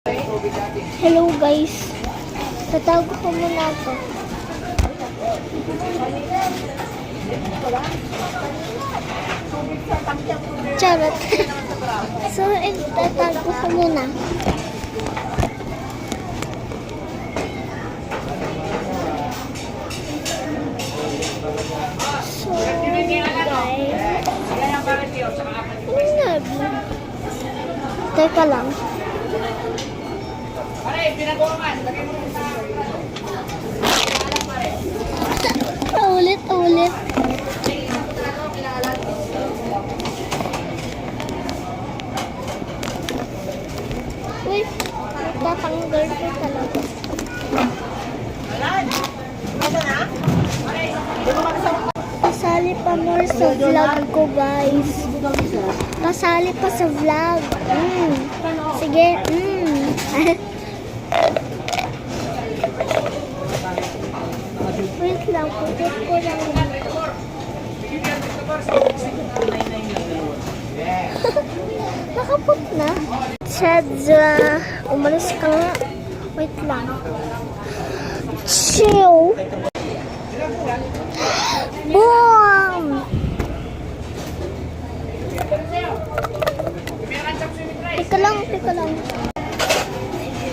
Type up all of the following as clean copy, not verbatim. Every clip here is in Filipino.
Hello guys. Tatago ko muna to. Charot. So, tatago ko muna. So, guys. Teka lang. Ulit. Uy, tatanggal ko talaga. Pasali pa more sa vlog ko, guys. Pasali pa sa vlog. Sige. Wait lang, putip ko lang. Nakapot na. Chadza, umalis ka nga. Wait lang. Chill. Boom! Teka lang.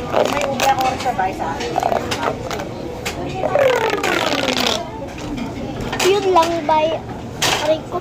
May ubra ko sa bay sa akin. Yun lang, bye. Aray ko.